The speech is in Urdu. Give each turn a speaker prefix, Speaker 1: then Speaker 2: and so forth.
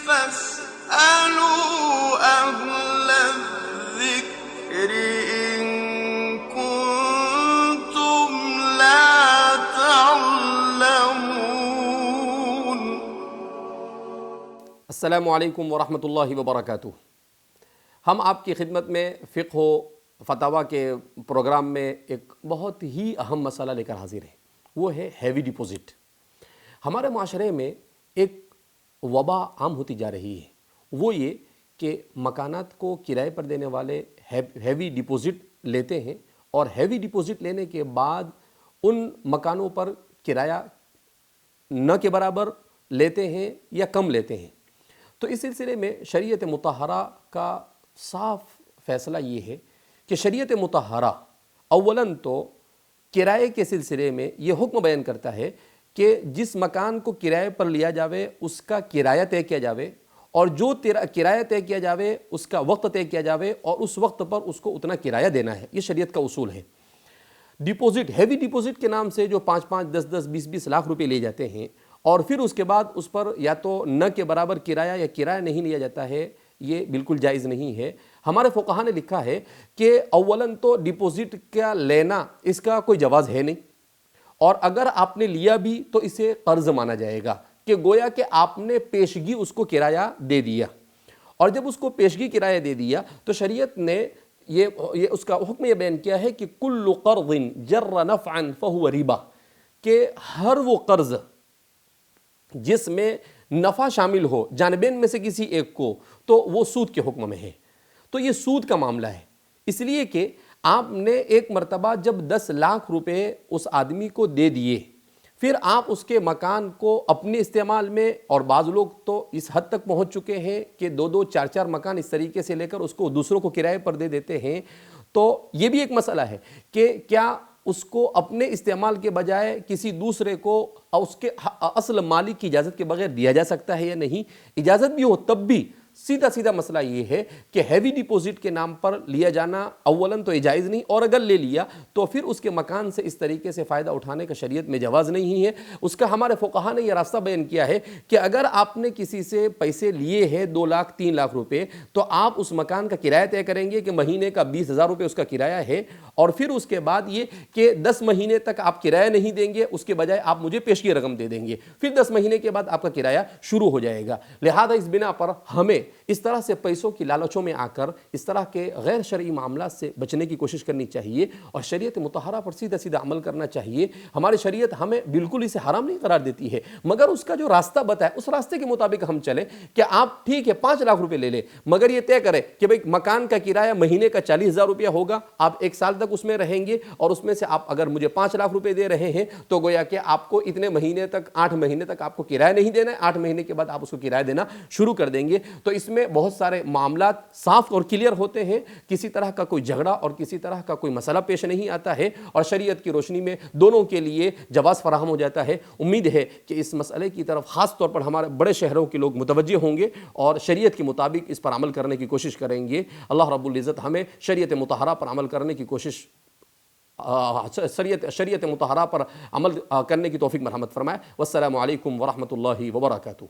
Speaker 1: فاسألوا أهل الذكر إن كنتم لا تعلمون۔
Speaker 2: السلام علیکم ورحمۃ اللہ وبرکاتہ۔ ہم آپ کی خدمت میں فقہ و فتاویٰ کے پروگرام میں ایک بہت ہی اہم مسئلہ لے کر حاضر ہیں، وہ ہے ہیوی ڈپوزٹ۔ ہمارے معاشرے میں ایک وبا عام ہوتی جا رہی ہے، وہ یہ کہ مکانات کو کرائے پر دینے والے ہیوی ڈپوزٹ لیتے ہیں، اور ہیوی ڈپوزٹ لینے کے بعد ان مکانوں پر کرایہ نہ کے برابر لیتے ہیں یا کم لیتے ہیں۔ تو اس سلسلے میں شریعت مطہرہ کا صاف فیصلہ یہ ہے کہ شریعت مطہرہ اولاً تو کرائے کے سلسلے میں یہ حکم بیان کرتا ہے کہ جس مکان کو کرائے پر لیا جاوے اس کا کرایہ طے کیا جاوے، اور جو کرایہ طے کیا جاوے اس کا وقت طے کیا جاوے، اور اس وقت پر اس کو اتنا کرایہ دینا ہے۔ یہ شریعت کا اصول ہے۔ ڈپوزٹ، ہیوی ڈپوزٹ کے نام سے جو 5-5 10-10 20-20 لاکھ روپے لے جاتے ہیں، اور پھر اس کے بعد اس پر یا تو نہ کے برابر کرایہ یا کرایہ نہیں لیا جاتا ہے، یہ بالکل جائز نہیں ہے۔ ہمارے فقہا نے لکھا ہے کہ اولاً تو ڈپوزٹ کا لینا اس کا کوئی جواز ہے نہیں، اور اگر آپ نے لیا بھی تو اسے قرض مانا جائے گا، کہ گویا کہ آپ نے پیشگی اس کو کرایہ دے دیا، اور جب اس کو پیشگی کرایہ دے دیا تو شریعت نے یہ اس کا حکم یہ بیان کیا ہے کہ کل قرض جر نفعا فہو ربا، کہ ہر وہ قرض جس میں نفع شامل ہو جانبین میں سے کسی ایک کو، تو وہ سود کے حکم میں ہے۔ تو یہ سود کا معاملہ ہے، اس لیے کہ آپ نے ایک مرتبہ جب 10 لاکھ روپے اس آدمی کو دے دیے، پھر آپ اس کے مکان کو اپنے استعمال میں، اور بعض لوگ تو اس حد تک پہنچ چکے ہیں کہ 2-2 4-4 مکان اس طریقے سے لے کر اس کو دوسروں کو کرائے پر دے دیتے ہیں۔ تو یہ بھی ایک مسئلہ ہے کہ کیا اس کو اپنے استعمال کے بجائے کسی دوسرے کو اس کے اصل مالک کی اجازت کے بغیر دیا جا سکتا ہے یا نہیں؟ اجازت بھی ہو تب بھی سیدھا مسئلہ یہ ہے کہ ہیوی ڈپوزٹ کے نام پر لیا جانا اولاً تو جائز نہیں، اور اگر لے لیا تو پھر اس کے مکان سے اس طریقے سے فائدہ اٹھانے کا شریعت میں جواز نہیں ہے۔ اس کا ہمارے فقہا نے یہ راستہ بیان کیا ہے کہ اگر آپ نے کسی سے پیسے لیے ہیں 2 لاکھ 3 لاکھ روپے، تو آپ اس مکان کا کرایہ طے کریں گے کہ مہینے کا 20,000 روپے اس کا کرایہ ہے، اور پھر اس کے بعد یہ کہ 10 مہینے تک آپ کرایہ نہیں دیں گے، اس کے بجائے آپ مجھے پیشگی رقم دے دیں گے، پھر 10 مہینے کے بعد آپ کا کرایہ شروع ہو جائے گا۔ لہذا اس بنا پر ہمیں اس طرح سے پیسوں کی لالچوں میں آ کر اس طرح کے غیر شرعی معاملات سے بچنے کی کوشش کرنی چاہیے، اور شریعت مطہرہ پر سیدھا عمل کرنا چاہیے۔ ہماری شریعت ہمیں بالکل اسے حرام نہیں قرار دیتی ہے، مگر اس کا جو راستہ بتایا اس راستے کے مطابق ہم چلیں کہ آپ ٹھیک ہے 5 لاکھ روپے لے لیں، مگر یہ طے کریں کہ بھئی مکان کا کرایہ مہینے کا 40,000 روپیہ ہوگا، آپ 1 سال تک اس میں رہیں گے، اور اس میں سے آپ اگر مجھے 5 لاکھ روپے دے رہے ہیں تو گویا کہ آپ کو اتنے مہینے تک 8 مہینے تک آپ کو کرایہ نہیں دینا ہے، 8 مہینے کے بعد آپ اس کو کرایہ دینا شروع کر دیں گے۔ تو اس میں بہت سارے معاملات صاف اور کلیئر ہوتے ہیں، کسی طرح کا کوئی جھگڑا اور کسی طرح کا کوئی مسئلہ پیش نہیں آتا ہے، اور شریعت کی روشنی میں دونوں کے لیے جواز فراہم ہو جاتا ہے۔ امید ہے کہ اس مسئلے کی طرف خاص طور پر ہمارے بڑے شہروں کے لوگ متوجہ ہوں گے اور شریعت کے مطابق اس پر عمل کرنے کی کوشش کریں گے۔ اللہ رب العزت ہمیں شریعت مطہرہ پر عمل کرنے کی کوشش شریعت مطہرہ پر عمل کرنے کی توفیق مرحمت فرمائے۔ والسلام علیکم ورحمۃ اللہ وبرکاتہ۔